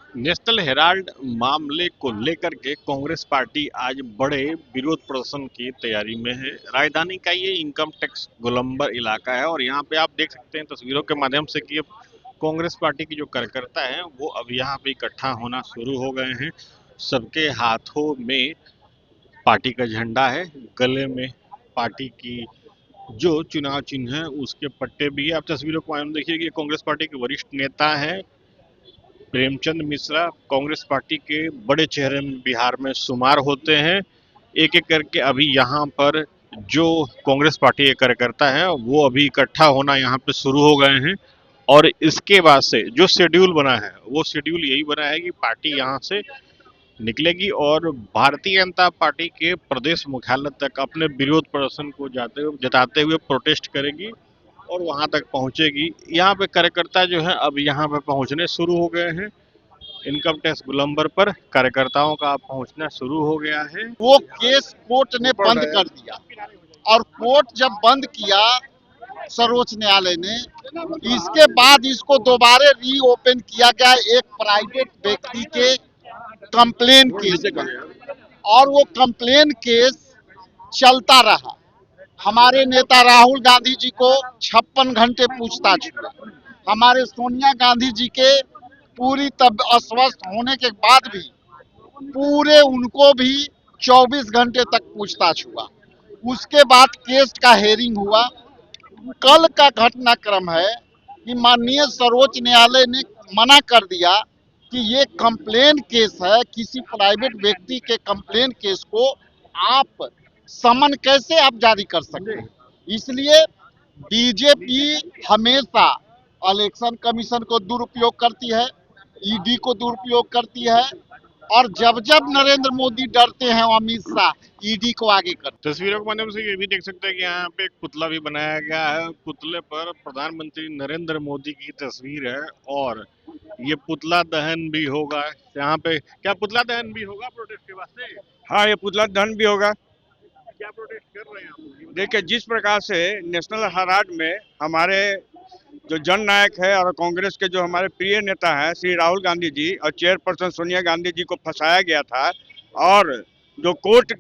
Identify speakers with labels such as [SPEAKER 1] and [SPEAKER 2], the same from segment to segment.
[SPEAKER 1] National Herald मामले को लेकर के कांग्रेस पार्टी आज बड़े विरोध प्रदर्शन की तैयारी में है। राजधानी का ये इनकम टैक्स गोलंबर इलाका है और यहाँ पे आप देख सकते हैं तस्वीरों के माध्यम से कि कांग्रेस पार्टी की जो कार्यकर्ता हैं वो अब यहाँ पे इकट्ठा होना शुरू हो गए हैं। सबके हाथों में पार्टी का झंडा है, गले में पार्टी की जो चुनाव चिन्ह है उसके पट्टे भी है। आप तस्वीरों को माध्यम देखिए कि कांग्रेस पार्टी के वरिष्ठ नेता हैं प्रेमचंद मिश्रा, कांग्रेस पार्टी के बड़े चेहरे में बिहार में शुमार होते हैं। एक एक करके अभी यहाँ पर जो कांग्रेस पार्टी के कार्यकर्ता हैं वो अभी इकट्ठा होना यहाँ पे शुरू हो गए हैं और इसके बाद से जो शेड्यूल बना है वो शेड्यूल यही बना है कि पार्टी यहाँ से निकलेगी और भारतीय जनता पार्टी के प्रदेश मुख्यालय तक अपने विरोध प्रदर्शन को जताते हुए प्रोटेस्ट करेगी और वहां तक पहुंचेगी। यहाँ पे कार्यकर्ता जो है अब यहाँ पे पहुंचने शुरू हो गए हैं। इनकम टैक्स गोलंबर पर कार्यकर्ताओं का पहुंचना शुरू हो गया है।
[SPEAKER 2] वो केस कोर्ट ने बंद कर दिया और कोर्ट जब बंद किया सर्वोच्च न्यायालय ने, इसके बाद इसको दोबारा रीओपन किया गया एक प्राइवेट व्यक्ति के कंप्लेन केस और वो कंप्लेन केस चलता रहा। हमारे नेता राहुल गांधी जी को 56 घंटे पूछताछ हुआ। हमारे सोनिया गांधी जी के पूरी तब अस्वस्थ होने के बाद भी पूरे उनको भी 24 घंटे तक पूछताछ हुआ। उसके बाद केस का हेयरिंग हुआ। कल का घटनाक्रम है कि माननीय सर्वोच्च न्यायालय ने मना कर दिया कि ये कंप्लेन केस है, किसी प्राइवेट व्यक्ति के कंप्लेन केस को आप समन कैसे आप जारी कर सकते हैं। इसलिए बीजेपी हमेशा इलेक्शन कमीशन को दुरुपयोग करती है, ईडी को दुरुपयोग करती है और जब जब नरेंद्र मोदी डरते हैं अमित शाह ईडी को आगे करते हैं।
[SPEAKER 1] तस्वीरों के माध्यम से ये भी देख सकते हैं कि यहाँ पे एक पुतला भी बनाया गया है। पुतले पर प्रधानमंत्री नरेंद्र मोदी की तस्वीर है और ये पुतला दहन भी होगा। यहाँ पे क्या पुतला दहन भी होगा प्रोटेस्ट के वास्ते?
[SPEAKER 3] हाँ, ये पुतला दहन भी होगा।
[SPEAKER 1] क्या प्रोटेस्ट कर रहे हैं आप?
[SPEAKER 3] देखिए, जिस प्रकार से नेशनल हेराल्ड में हमारे जो जननायक है और कांग्रेस के जो हमारे प्रिय नेता हैं श्री राहुल गांधी जी और चेयरपर्सन सोनिया गांधी जी को फंसाया गया था और जो कोर्ट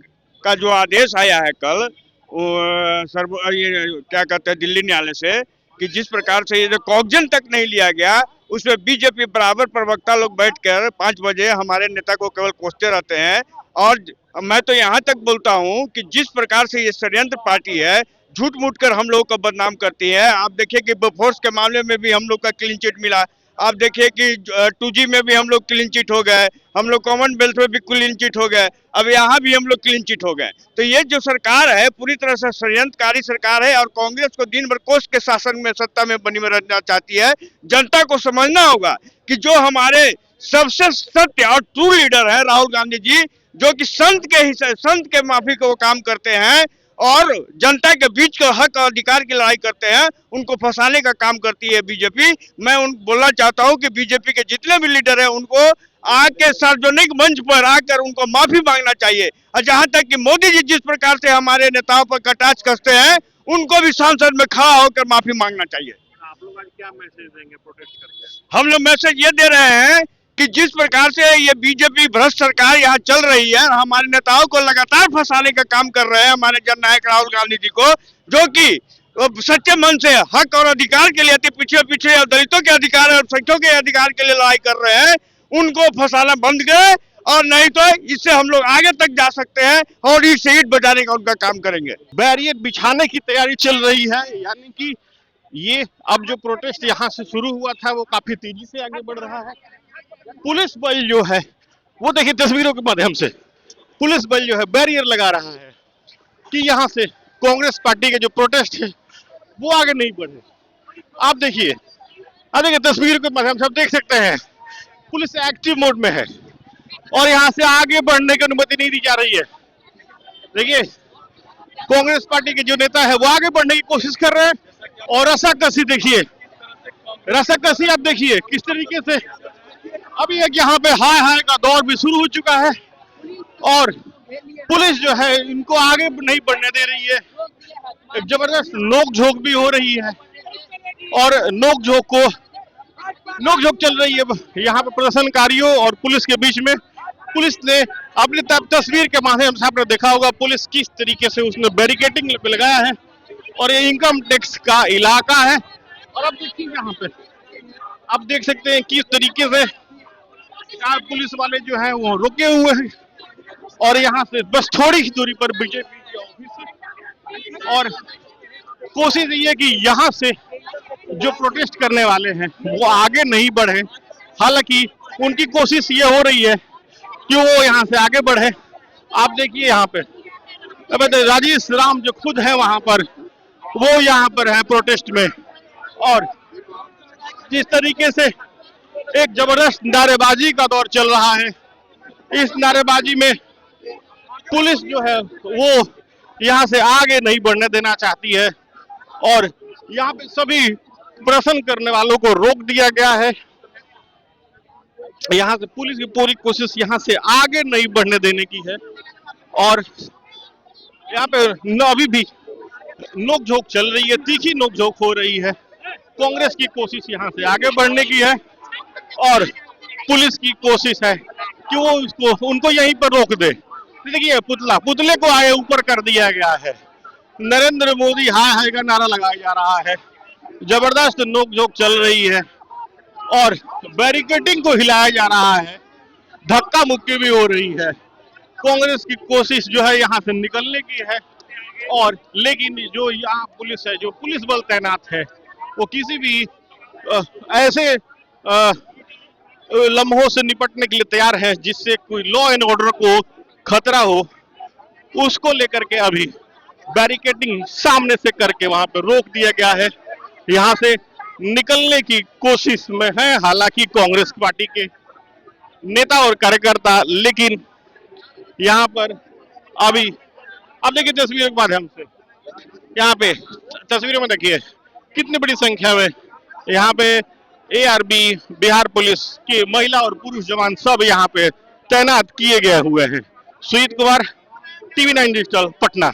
[SPEAKER 3] का जो आदेश आया है कल वो ये क्या कहते हैं दिल्ली न्यायालय से कि जिस प्रकार से ये जो कॉग्जन तक नहीं लिया गया उसमें बीजेपी बराबर प्रवक्ता लोग बैठकर 5 बजे हमारे नेता को केवल कोसते रहते हैं। और मैं तो यहाँ तक बोलता हूँ कि जिस प्रकार से ये षड्यंत्र पार्टी है झूठ मूठ कर हम लोगों को बदनाम करती है। आप देखिए कि बोफोर्स के मामले में भी हम लोग का क्लीन चिट मिला। आप देखिए कि 2G में भी हम लोग क्लीन चिट हो गए, हम लोग कॉमनवेल्थ में भी क्लीन चिट हो गए, अब यहाँ भी हम लोग क्लीन चिट हो गए। तो ये जो सरकार है पूरी तरह से षड्यंत्रकारी सरकार है और कांग्रेस को दिन भर कोष के शासन में सत्ता में बनी में रहना चाहती है। जनता को समझना होगा कि जो हमारे सबसे सत्य और ट्रू लीडर है राहुल गांधी जी, जो कि संत के माफी को काम करते हैं और जनता के बीच का हक और अधिकार की लड़ाई करते हैं, उनको फंसाने का काम करती है बीजेपी। मैं बोलना चाहता हूं कि बीजेपी के जितने भी लीडर हैं उनको आके सार्वजनिक मंच पर आकर उनको माफी मांगना चाहिए। और जहां तक कि मोदी जी जिस प्रकार से हमारे नेताओं पर कटाक्ष करते हैं उनको भी संसद में खड़ा होकर माफी मांगना चाहिए।
[SPEAKER 1] आप लोग आज क्या मैसेज देंगे प्रोटेस्ट करके?
[SPEAKER 3] हम लोग मैसेज ये दे रहे हैं कि जिस प्रकार से ये बीजेपी भ्रष्ट सरकार यहाँ चल रही है, हमारे नेताओं को लगातार फंसाने का काम कर रहे हैं, हमारे जननायक राहुल गांधी जी को, जो कि सच्चे मन से हक और अधिकार के लिए पीछे और दलितों के अधिकार और संख्यों के अधिकार के लिए लड़ाई कर रहे हैं, उनको फंसाना बंद करें और नहीं तो इससे हम लोग आगे तक जा सकते हैं और ईट से ईट बचाने का उनका काम करेंगे।
[SPEAKER 1] बैरियर बिछाने की तैयारी चल रही है, यानी कि ये अब जो प्रोटेस्ट यहाँ से शुरू हुआ था वो काफी तेजी से आगे बढ़ रहा है। पुलिस बल जो है वो देखिए तस्वीरों के माध्यम से पुलिस बल जो है बैरियर लगा रहा है कि यहाँ से कांग्रेस पार्टी के जो प्रोटेस्ट है वो आगे नहीं बढ़े। आप देखिए तस्वीर के माध्यम से आप देख सकते हैं पुलिस एक्टिव मोड में है और यहाँ से आगे बढ़ने की अनुमति नहीं दी जा रही है। देखिए कांग्रेस पार्टी के जो नेता है वो आगे बढ़ने की कोशिश कर रहे हैं और रस्साकसी देखिए, रस्साकसी आप देखिए किस तरीके से अभी एक यहाँ पे हाय हाय का दौर भी शुरू हो चुका है और पुलिस जो है इनको आगे नहीं बढ़ने दे रही है। एक जबरदस्त नोक झोंक भी हो रही है और नोक झोंक को नोकझोंक चल रही है यहाँ पे प्रदर्शनकारियों और पुलिस के बीच में। पुलिस ने अपनी तस्वीर के माध्यम से आपने देखा होगा पुलिस किस तरीके से उसने बैरिकेडिंग पे लगाया है, और ये इनकम टैक्स का इलाका है। और अब देखिए यहाँ पे आप देख सकते हैं किस तरीके से चार पुलिस वाले जो हैं वो रुके हुए हैं, और यहाँ से बस थोड़ी ही दूरी पर बीजेपी के ऑफिस है। और कोशिश ये है कि यहाँ से जो प्रोटेस्ट करने वाले हैं वो आगे नहीं बढ़े। हालांकि उनकी कोशिश ये हो रही है कि वो यहाँ से आगे बढ़े। आप देखिए यहाँ पे अब राजेश राम जो खुद है वहां पर, वो यहाँ पर है प्रोटेस्ट में। और जिस तरीके से एक जबरदस्त नारेबाजी का दौर चल रहा है, इस नारेबाजी में पुलिस जो है वो यहाँ से आगे नहीं बढ़ने देना चाहती है, और यहाँ पे सभी प्रदर्शन करने वालों को रोक दिया गया है। यहाँ से पुलिस की पूरी कोशिश यहाँ से आगे नहीं बढ़ने देने की है, और यहाँ पे अभी भी नोकझोंक चल रही है, तीखी नोकझोंक हो रही है। कांग्रेस की कोशिश यहाँ से आगे बढ़ने की है, और पुलिस की कोशिश है कि वो उनको यहीं पर रोक दे। देखिए पुतले को आए ऊपर कर दिया गया है, नरेंद्र मोदी हाय हाय का नारा लगाया जा रहा है, जबरदस्त नोकझोंक चल रही है, और बैरिकेडिंग को हिलाया जा रहा है, धक्का मुक्की भी हो रही है। कांग्रेस की कोशिश जो है यहाँ से निकलने की है, और लेकिन जो यहाँ पुलिस है, जो पुलिस बल तैनात है, वो किसी भी ऐसे लम्हों से निपटने के लिए तैयार है जिससे कोई लॉ एंड ऑर्डर को खतरा हो, उसको लेकर के अभी बैरिकेडिंग सामने से करके वहां पर रोक दिया गया है। यहाँ से निकलने की कोशिश में है हालांकि कांग्रेस पार्टी के नेता और कार्यकर्ता, लेकिन यहाँ पर अभी अब देखिए तस्वीरों के माध्यम से, यहाँ पे तस्वीरों में देखिए कितनी बड़ी संख्या में यहाँ पे एआरबी, बिहार पुलिस के महिला और पुरुष जवान सब यहाँ पे तैनात किए गए हुए हैं। Sujit Kumar, TV 9 digital, Patna.